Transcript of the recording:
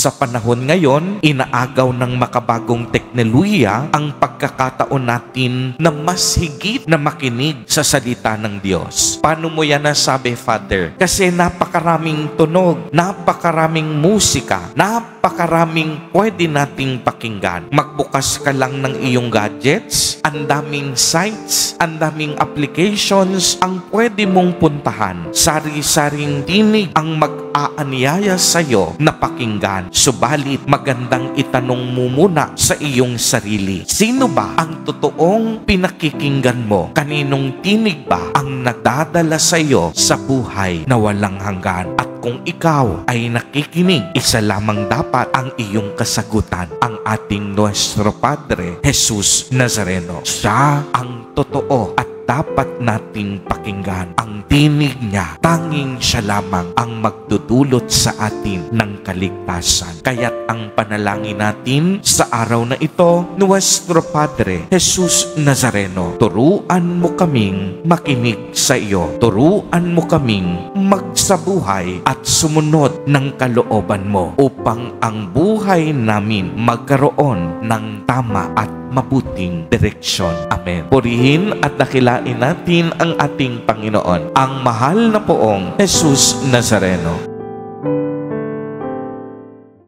Sa panahon ngayon, inaagaw ng makabagong teknolohiya ang pagkakataon natin na mas higit na makinig sa salita ng Diyos. Paano mo yan nasabi, Father? Kasi napakaraming tunog, napakaraming musika, napakaraming pwede nating pakinggan. Magbukas ka lang ng iyong gadgets, ang daming sites, ang daming applications ang pwede mong puntahan. Sari-saring tinig ang mag-aanyaya sa'yo na pakinggan. Subalit, magandang itanong mo muna sa iyong sarili. Sino ba ang totoong pinakikinggan mo? Kaninong tinig ba ang nagdadala sa'yo sa buhay na walang hanggan? At kung ikaw ay nakikinig, isa lamang dapat ang iyong kasagutan, ang ating Nuestro Padre, Jesus Nazareno. Siya ang totoo at dapat nating pakinggan. Ang tinig niya, tanging siya lamang ang magdudulot sa atin ng kaligtasan. Kaya't ang panalangin natin sa araw na ito, Nuestro Padre, Jesus Nazareno, turuan mo kaming makinig sa iyo. Turuan mo kaming magsabuhay at sumunod ng kalooban mo upang ang buhay namin magkaroon ng tama at mabuting direksyon. Amen. Purihin at dakilain natin ang ating Panginoon, ang mahal na poong Jesus Nazareno.